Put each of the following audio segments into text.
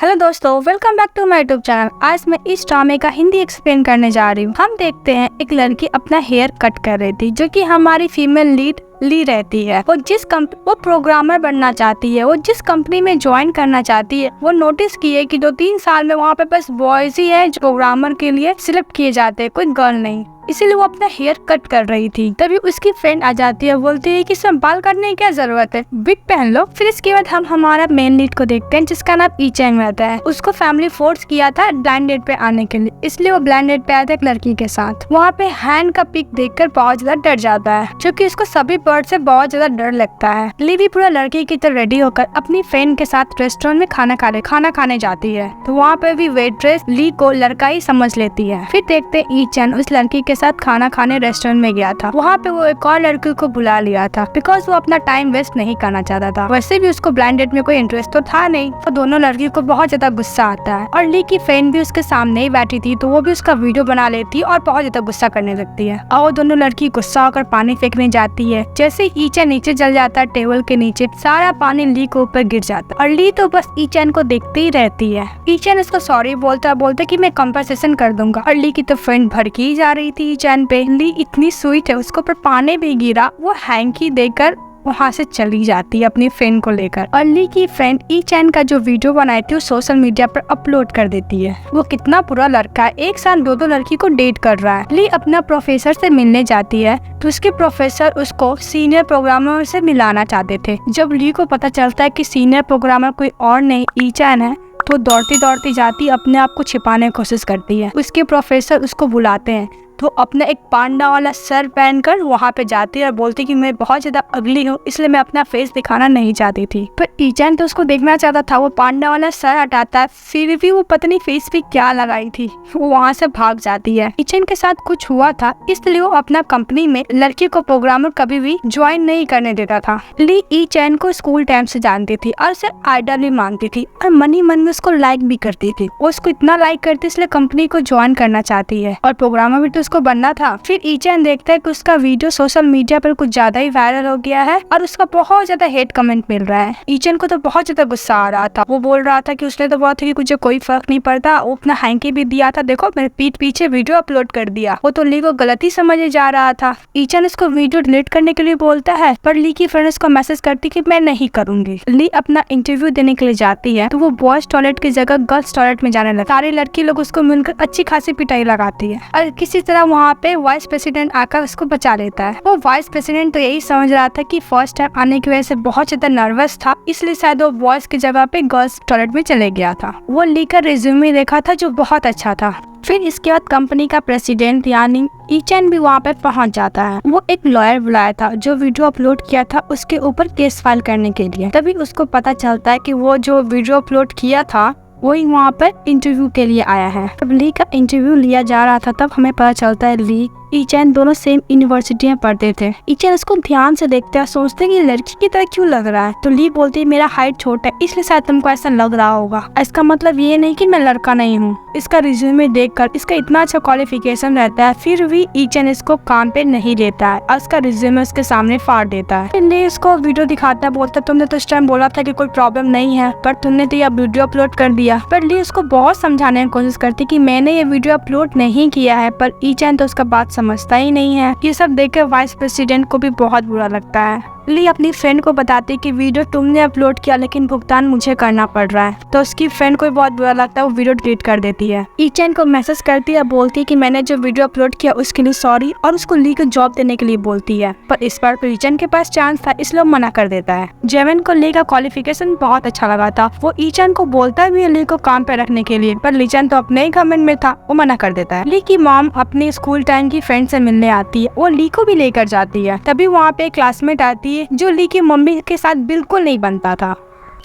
Hello दोस्तों, welcome back to my YouTube channel. आज मैं इस ड्रामे का हिंदी एक्सप्लेन करने जा रही हूँ। हम देखते हैं एक लड़की अपना हेयर कट कर रही थी, जो कि हमारी फीमेल लीड ली रहती है। वो प्रोग्रामर बनना चाहती है। वो जिस कंपनी में ज्वाइन करना चाहती है, वो नोटिस की है कि 2-3 साल में वहाँ पे बस बॉयज ही है जो प्रोग्रामर के लिए सिलेक्ट किए जाते हैं, कोई गर्ल नहीं। इसीलिए वो अपना हेयर कट कर रही थी। तभी उसकी फ्रेंड आ जाती है, बोलती है कि इसमें बाल काटने की क्या जरूरत है, विग पहन लो। फिर इसके बाद हम हमारा मेन लीड को देखते हैं, जिसका नाम ई चैंग रहता है। उसको फैमिली फोर्स किया था ब्लाइंड डेट पे आने के लिए, इसलिए वो ब्लाइंड डेट पे आया था एक लड़की के साथ। वहाँ पे हैन का पिक देखकर बहुत ज्यादा डर जाता है, क्योंकि उसको सभी बर्ड से बहुत ज्यादा डर लगता है। ली भी पूरा लड़की की तरह रेडी होकर अपनी फ्रेंड के साथ रेस्टोरेंट में खाना खाने जाती है। तो वहाँ पे भी वेट्रेस ली को लड़का ही समझ लेती है। फिर देखते हैं ई चैन उस लड़की के साथ खाना खाने रेस्टोरेंट में गया था। वहाँ पे वो एक और लड़की को बुला लिया था, बिकॉज वो अपना टाइम वेस्ट नहीं करना चाहता था। वैसे भी उसको ब्लाइंड डेट में कोई इंटरेस्ट तो था नहीं। तो दोनों लड़की को बहुत ज्यादा गुस्सा आता है, और ली की फ्रेंड भी उसके सामने ही बैठी थी, तो वो भी उसका वीडियो बना लेती और बहुत ज्यादा गुस्सा करने लगती है। और वो दोनों लड़की गुस्सा होकर पानी फेंकने जाती है। जैसे ई चैन नीचे जल जाता है टेबल के नीचे, सारा पानी ली के ऊपर गिर जाता है, और ली तो बस ई चैन को देखते ही रहती है। ई चैन उसको सॉरी बोलता कि मैं कंपनसेशन कर दूंगा, और ली की तो फ्रेंड भड़की जा रही थी ई चैन पे। ली इतनी स्वीट है, उसको पर पानी भी गिरा, वो हैंकी देकर वहाँ से चली जाती है अपनी फ्रेंड को लेकर। और ली की फ्रेंड ई चैन का जो वीडियो बनाई थी वो सोशल मीडिया पर अपलोड कर देती है। वो कितना बुरा लड़का है, एक साथ दो लड़की को डेट कर रहा है। ली अपना प्रोफेसर से मिलने जाती है, तो उसके प्रोफेसर उसको सीनियर प्रोग्रामर से मिलाना चाहते थे। जब ली को पता चलता है कि सीनियर प्रोग्रामर कोई और नहीं ई चैन है, तो दौड़ती जाती अपने आप को छिपाने की कोशिश करती है। उसके प्रोफेसर उसको बुलाते हैं, तो अपना एक पांडा वाला सर पहनकर वहाँ पे जाती है और बोलती कि मैं बहुत ज्यादा अगली हूँ, इसलिए मैं अपना फेस दिखाना नहीं चाहती थी। पर ई चैन तो उसको देखना चाहता था। वो पांडा वाला सर हटाता है, फिर भी वो पत्नी फेस पे क्या लगाई थी, वो वहाँ से भाग जाती है। ई चैन के साथ कुछ हुआ था, इसलिए वो अपना कंपनी में लड़की को प्रोग्रामर कभी भी ज्वाइन नहीं करने देता था। ली ई चैन को स्कूल टाइम से जानती थी और उसे आइडल भी मानती थी, और मन ही मन में उसको लाइक भी करती थी। वो उसको इतना लाइक करती, इसलिए कंपनी को ज्वाइन करना चाहती है, और प्रोग्रामर भी तो को बनना था। फिर ई चैन देखता है कि उसका वीडियो सोशल मीडिया पर कुछ ज्यादा ही वायरल हो गया है, और उसका बहुत ज्यादा हेट कमेंट मिल रहा है। ई चैन को तो बहुत ज्यादा गुस्सा आ रहा था। वो बोल रहा था कि उसने तो बहुत कि मुझे कोई फर्क नहीं पड़ता, वो अपना हैंकी भी दिया था, देखो मेरे पीठ पीछे वीडियो अपलोड कर दिया। वो तो ली को गलती समझे जा रहा था। ई चैन उसको वीडियो डिलीट करने के लिए बोलता है, पर ली की फ्रेंड उसको मैसेज करती कि मैं नहीं करूंगी। ली अपना इंटरव्यू देने के लिए जाती है, तो वो बॉयज टॉयलेट की जगह गर्ल्स टॉयलेट में जाने लगता है। सारी लड़की लोग उसको मिलकर अच्छी खासी पिटाई लगाती है, और किसी तरह वहाँ पे वाइस प्रेसिडेंट आकर उसको बचा लेता है। वो वाइस प्रेसिडेंट तो यही समझ रहा था कि फर्स्ट टाइम आने की वजह से बहुत ज्यादा नर्वस था, इसलिए शायद वो बॉयज की जगह पे गर्ल्स टॉयलेट में चले गया था। वो लेकर रिज्यूमे देखा था जो बहुत अच्छा था। फिर इसके बाद कंपनी का प्रेसिडेंट यानी ई चैन भी वहाँ पे पहुँच जाता है। वो एक लॉयर बुलाया था जो वीडियो अपलोड किया था उसके ऊपर केस फाइल करने के लिए। तभी उसको पता चलता है कि वो जो वीडियो अपलोड किया था वही वहाँ पर इंटरव्यू के लिए आया है। जब ली का इंटरव्यू लिया जा रहा था, तब हमें पता चलता है ली ई चैन दोनों सेम यूनिवर्सिटी में पढ़ते थे। ई चैन उसको ध्यान से देखते हैं, सोचते हैं कि लड़की की तरह क्यों लग रहा है। तो ली बोलती है मेरा हाइट छोटा है, इसलिए शायद तुमको ऐसा लग रहा होगा। इसका मतलब ये नहीं कि मैं लड़का नहीं हूँ। इसका रिज्यूमे देखकर इसका इतना अच्छा क्वालिफिकेशन रहता है, फिर भी ई चैन इसको काम पे नहीं लेता है और उसका रिज्यूमे उसके सामने फाड़ देता है। फिर ली इसको वीडियो दिखाता है, बोलता तुमने तो इस टाइम बोला था कि कोई प्रॉब्लम नहीं है, पर तुमने तो यह वीडियो अपलोड कर दिया। पर ली उसको बहुत समझाने की कोशिश करती कि मैंने ये वीडियो अपलोड नहीं किया है, पर ई चैन तो उसका बात समझता ही नहीं है। ये सब देखकर वाइस प्रेसिडेंट को भी बहुत बुरा लगता है। ली अपनी फ्रेंड को बताती कि वीडियो तुमने अपलोड किया, लेकिन भुगतान मुझे करना पड़ रहा है। तो उसकी फ्रेंड को भी बहुत बुरा लगता है, वो वीडियो डिलीट कर देती है। ई चैन को मैसेज करती है, बोलती है कि मैंने जो वीडियो अपलोड किया उसके लिए सॉरी, और उसको ली को जॉब देने के लिए बोलती है। पर इस बार ई चैन के पास चांस था, इसलिए मना कर देता है। जेवन को ली का क्वालिफिकेशन बहुत अच्छा लगा था। वो ई चैन को बोलता भी है ली को काम पे रखने के लिए, पर ली चैन तो अपने ही घमंड में था, वो मना कर देता है। ली की मॉम अपनी स्कूल टाइम की फ्रेंड से मिलने आती है, वो ली को भी लेकर जाती है। तभी वहाँ पे एक क्लासमेट आती है जो ली की मम्मी के साथ बिल्कुल नहीं बनता था।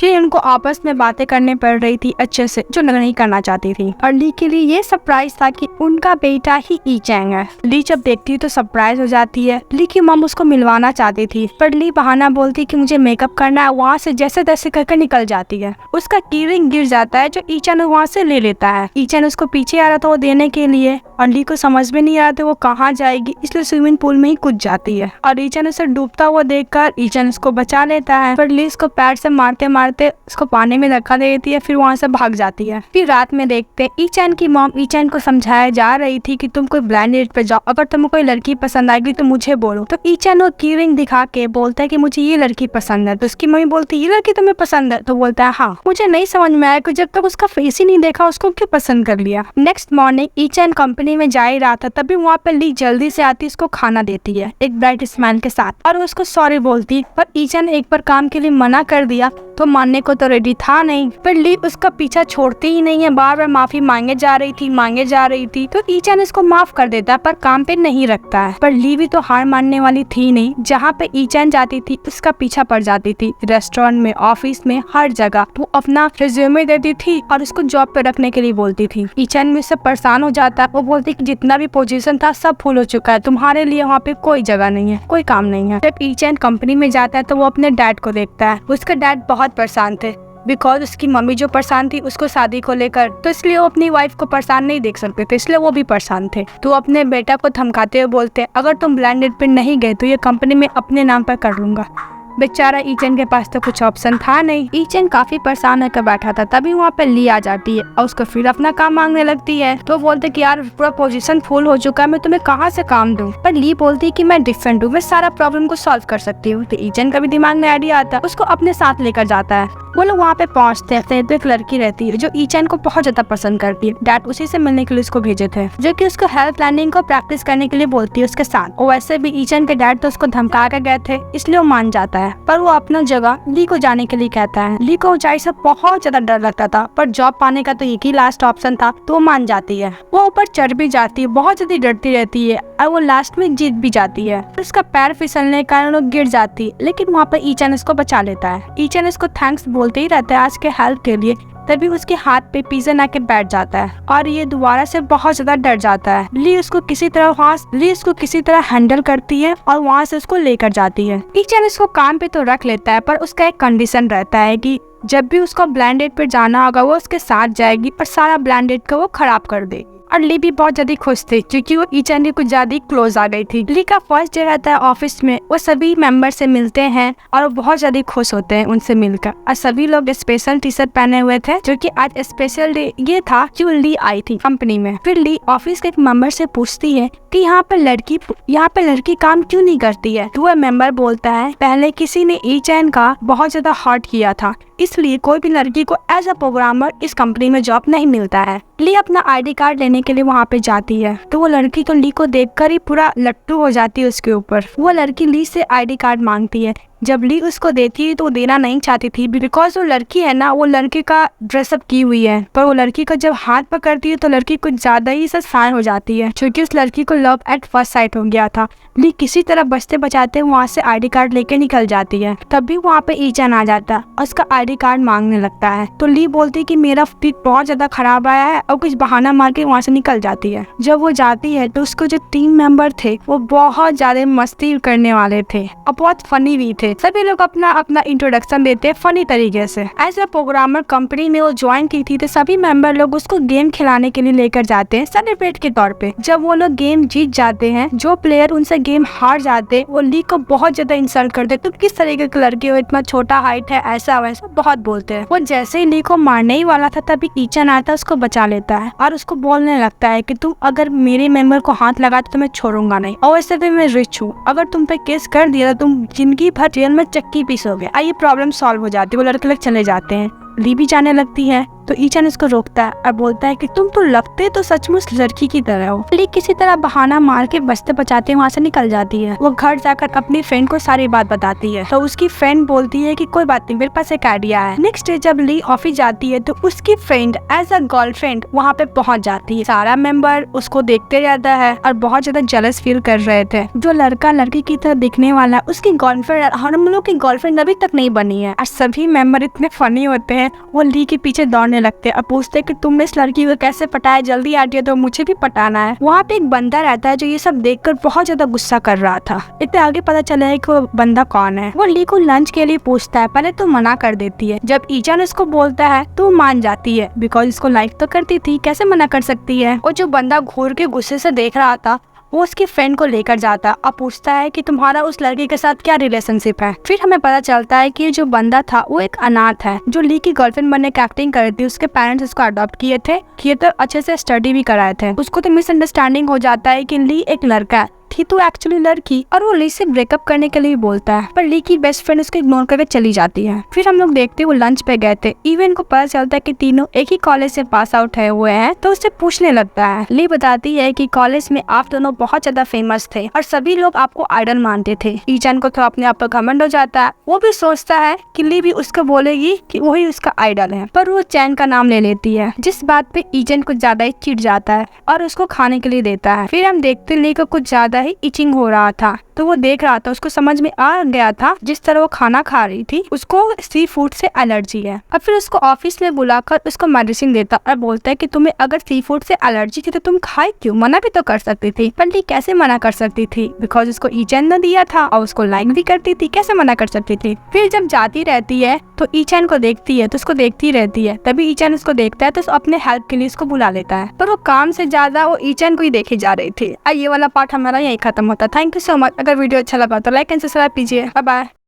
फिर उनको आपस में बातें करने पड़ रही थी अच्छे से, जो नहीं करना चाहती थी। और ली के लिए ये सरप्राइज था कि उनका बेटा ही ई चैंग है। ली जब देखती है तो सरप्राइज हो जाती है। ली की मम उसको मिलवाना चाहती थी, पर ली बहाना बोलती कि मुझे मेकअप करना है, वहाँ से जैसे तैसे करके निकल जाती है। उसका कीरिंग गिर जाता है जो ई चैंग वहाँ से ले लेता है। ई चैंग उसको पीछे आ रहा था वो देने के लिए, और ली को समझ में नहीं आता वो कहाँ जाएगी, इसलिए स्विमिंग पूल में ही कूद जाती है और ईचन उसे डूबता हुआ देखकर ईचन उसको बचा लेता है, पर ली उसको पैर से मारते मारते उसको पानी में धक्का दे देती है, फिर वहाँ से भाग जाती है। फिर रात में देखते ईचन की मॉम ईचन को समझाया जा रही थी कि तुम कोई ब्लाइंड डेट पे जाओ, अगर तुम्हें कोई लड़की पसंद आएगी तो मुझे बोलो। तो ईचन वो की रिंग दिखा के बोलता है कि मुझे ये लड़की पसंद है। तो उसकी मम्मी बोलती है ये लड़की तुम्हें पसंद है? तो बोलता है हाँ। मुझे नहीं समझ में आया कि जब तक उसका फेस ही नहीं देखा उसको क्यों पसंद कर लिया। नेक्स्ट मॉर्निंग ईचन कंपनी में जा ही रहा था, तभी वहाँ पे ली जल्दी से आती उसको खाना देती है एक ब्राइट स्माइल के साथ और उसको सॉरी बोलती, पर ईचन एक बार काम के लिए मना कर दिया तो मानने को तो रेडी था नहीं। पर ली उसका पीछा छोड़ती ही नहीं है, बार बार माफी मांगे जा रही थी। तो ईचन इसको माफ कर देता है पर काम पे नहीं रखता है। पर ली भी तो हार मानने वाली थी नहीं, जहाँ पे ईचन जाती थी उसका पीछा पड़ जाती थी, रेस्टोरेंट में, ऑफिस में, हर जगह वो अपना रिज्यूमे देती थी और उसको जॉब पे रखने के लिए बोलती थी। ईचन में से परेशान हो जाता है, वो बोलती कि जितना भी पोजीशन था सब फुल हो चुका है, तुम्हारे लिए वहाँ पे कोई जगह नहीं है, कोई काम नहीं है। जब ईचन कंपनी में जाता है तो वो अपने डैड को देखता है। उसका डैड बहुत परेशान थे बिकॉज उसकी मम्मी जो परेशान थी उसको शादी को लेकर, तो इसलिए वो अपनी वाइफ को परेशान नहीं देख सकते थे, इसलिए वो भी परेशान थे। तो अपने बेटा को धमकाते हुए बोलते अगर तुम ब्लाइंड डेट पे नहीं गए तो ये कंपनी में अपने नाम पर कर लूंगा। बेचारा ईचन के पास तो कुछ ऑप्शन था नहीं। ईचन काफी परेशान होकर बैठा था, तभी वहाँ पे ली आ जाती है और उसको फिर अपना काम मांगने लगती है। तो बोलते कि यार पूरा पोजीशन फुल हो चुका है, मैं तुम्हें कहाँ से काम दूं? पर ली बोलती कि मैं डिफरेंट हूँ, मैं सारा प्रॉब्लम को सॉल्व कर सकती हूँ। तो ईचन का भी दिमाग में आइडिया आता है, उसको अपने साथ लेकर जाता है। वो लोग वहाँ पे पहुँचते हैं तो एक लड़की रहती है जो ईचन को बहुत ज्यादा पसंद करती है। डैड उसी से मिलने के लिए उसको भेजे थे, जो कि उसको हेल्थ प्लानिंग को प्रैक्टिस करने के लिए बोलती है उसके साथ। और वैसे भी ईचन के डैड तो उसको धमका कर गए थे, इसलिए वो मान जाता है। पर वो अपना जगह ली को जाने के लिए कहता है। ली को ऊंचाई से बहुत ज्यादा डर लगता था, पर जॉब पाने का तो एक ही लास्ट ऑप्शन था, तो वो मान जाती है। वो ऊपर चढ़ भी जाती है, बहुत ज्यादा डरती रहती है और वो लास्ट में जीत भी जाती है। उसका पैर फिसलने के कारण वो गिर जाती है, लेकिन वहाँ पर ईचन उसको बचा लेता है। ईचन उसको थैंक्स बोलते ही रहता है आज के हेल्प के लिए। तभी उसके हाथ पे पिजन आके बैठ जाता है और ये दोबारा से बहुत ज्यादा डर जाता है। ली उसको किसी तरह हैंडल करती है और वहाँ से उसको लेकर जाती है। ईचन इसको काम पे तो रख लेता है, पर उसका एक कंडीशन रहता है कि जब भी उसको ब्लाइंड डेट पे जाना होगा वो उसके साथ जाएगी और सारा ब्लाइंड डेट को वो खराब कर देगी। और ली भी बहुत ज्यादा खुश थी क्योंकि वो ईचन के कुछ ज्यादा क्लोज आ गई थी। ली का फर्स्ट डे रहता है ऑफिस में, वो सभी मेंबर से मिलते हैं और वो बहुत ज्यादा खुश होते हैं उनसे मिलकर। और सभी लोग स्पेशल टी शर्ट पहने हुए थे, जो कि आज स्पेशल डे ये था जो ली आई थी कंपनी में। फिर ली ऑफिस के एक मेंबर से पूछती है कि यहाँ पे लड़की काम क्यों नहीं करती है। तो वह मेंबर बोलता है पहले किसी ने ईचन का बहुत ज्यादा हर्ट किया था, इसलिए कोई भी लड़की को एज अ प्रोग्रामर इस कंपनी में जॉब नहीं मिलता है। ली अपना आईडी कार्ड लेने के लिए वहाँ पे जाती है, तो वो लड़की तो ली को देखकर ही पूरा लट्टू हो जाती है उसके ऊपर। वो लड़की ली से आईडी कार्ड मांगती है। जब ली उसको देती है तो वो देना नहीं चाहती थी, बिकॉज वो लड़की है ना, वो लड़के का ड्रेसअप की हुई है। पर वो लड़की का जब हाथ पकड़ती है तो लड़की कुछ ज्यादा ही शान हो जाती है, क्योंकि उस लड़की को लव एट फर्स्ट साइट हो गया था। ली किसी तरह बचते बचाते वहाँ से आईडी कार्ड लेके निकल जाती है। तभी वहाँ पे ईचन आ जाता है और उसका आईडी कार्ड मांगने लगता है। तो ली बोलती कि मेरा फिट बहुत ज्यादा खराब आया है और कुछ बहाना मार के वहाँ से निकल जाती है। जब वो जाती है तो उसको जो टीम मेंबर थे वो बहुत ज्यादा मस्ती करने वाले थे और बहुत फनी भी थे। सभी लोग अपना इंट्रोडक्शन देते हैं फनी तरीके से। एज अ प्रोग्रामर कंपनी में वो ज्वाइन की थी, तो सभी मेंबर लोग उसको गेम खिलाने के लिए लेकर जाते हैं सेलिब्रेट के तौर पे। जब वो लोग गेम जीत जाते हैं, जो प्लेयर उनसे गेम हार जाते वो ली को बहुत ज्यादा इंसल्ट करते, तुम किस तरीके के लड़के हो, इतना छोटा हाइट है, ऐसा वैसा बहुत बोलते हैं। वो जैसे ही ली को मारने ही वाला था तभी ईचन आता है, उसको बचा लेता है और उसको बोलने लगता है कि तुम अगर मेरे मेंबर को हाथ लगाते तो मैं छोड़ूंगा नहीं, और वैसे भी मैं रिच हूँ, अगर तुम पे केस कर दिया तो तुम जिंदगी भर जेल में चक्की पीसोगे। ये प्रॉब्लम सॉल्व हो जाती है, वो लड़के लोग चले जाते हैं। ली भी जाने लगती है तो ईचन इसको रोकता है और बोलता है कि तुम तो लगते तो सचमुच लड़की की तरह हो। ली किसी तरह बहाना मार के बचते बचाते वहाँ से निकल जाती है। वो घर जाकर अपनी फ्रेंड को सारी बात बताती है, तो उसकी फ्रेंड बोलती है कि कोई बात नहीं, मेरे पास एक आइडिया है। नेक्स्ट डे जब ली ऑफिस जाती है तो उसकी फ्रेंड एज अ गर्लफ्रेंड वहाँ पे पहुँच जाती है। सारा मेंबर उसको देखते रहता है और बहुत ज्यादा जेलस फील कर रहे थे। जो लड़का लड़की की तरह दिखने वाला उसकी गर्लफ्रेंड, हम लोग की गर्लफ्रेंड अभी तक नहीं बनी है। और सभी मेंबर इतने फनी होते हैं, वो ली के पीछे दौड़ने बोलने लगते हैं और पूछते कि तुमने इस लड़की को कैसे पटाया, जल्दी आ जाइए तो मुझे भी पटाना है। वहाँ पे एक बंदा रहता है जो ये सब देखकर बहुत ज्यादा गुस्सा कर रहा था। इतने आगे पता चला है कि वो बंदा कौन है। वो ली को लंच के लिए पूछता है, पहले तो मना कर देती है। जब ईचान उसको बोलता है तो मान जाती है, बिकॉज इसको लाइक तो करती थी, कैसे मना कर सकती है। और जो बंदा घूर के गुस्से से देख रहा था वो उसके फ्रेंड को लेकर जाता और पूछता है कि तुम्हारा उस लड़के के साथ क्या रिलेशनशिप है। फिर हमें पता चलता है कि जो बंदा था वो एक अनाथ है जो ली की गर्लफ्रेंड बनने की एक्टिंग कर रही थी। उसके पेरेंट्स उसको अडॉप्ट किए तो अच्छे से स्टडी भी कराए थे। उसको तो मिसअंडरस्टैंडिंग हो जाता है कि ली एक लड़का है, थी तो एक्चुअली लड़की, और वो ली से ब्रेकअप करने के लिए बोलता है, पर ली की बेस्ट फ्रेंड उसको इग्नोर करके चली जाती है। फिर हम लोग देखते वो लंच पे गए थे। इवन को पता चलता है कि तीनों एक ही कॉलेज से पास आउट हुए हैं, तो उससे पूछने लगता है। ली बताती है कि कॉलेज में आप दोनों बहुत ज्यादा फेमस थे और सभी लोग आपको आइडल मानते थे। ईचान को तो अपने आप पर घमंड हो जाता है। वो भी सोचता है कि ली भी उसको बोलेगी कि वही उसका आइडल है, पर वो चैन का नाम ले लेती है, जिस बात पे ईचान कुछ ज्यादा ही चिढ़ जाता है और उसको खाने के लिए देता है। फिर हम देखते ली को कुछ ज्यादा ही इचिंग हो रहा था, तो वो देख रहा था, उसको समझ में आ गया था जिस तरह वो खाना खा रही थी उसको सी फूड से एलर्जी है। और फिर उसको ऑफिस में बुलाकर उसको मेडिसिन देता और बोलता है कि तुम्हें अगर सी फूड से एलर्जी थी तो तुम खाए क्यों, मना भी तो कर सकती थी। पर ली कैसे मना कर सकती थी, बिकॉज उसको ईचैन ने दिया था और उसको लाइक भी करती थी, कैसे मना कर सकती थी। फिर जब जाती रहती है तो ईचैन को देखती है तो उसको देखती रहती है, तभी ईचैन उसको देखता है तो अपने हेल्प के लिए उसको बुला लेता है, पर वो काम से ज्यादा वो ईचैन को ही देखी जा रही थी। और ये वाला पार्ट हमारा यही खत्म होता। Thank you so much. अगर वीडियो अच्छा लगा तो लाइक एंड सब्सक्राइब कीजिए। Bye bye.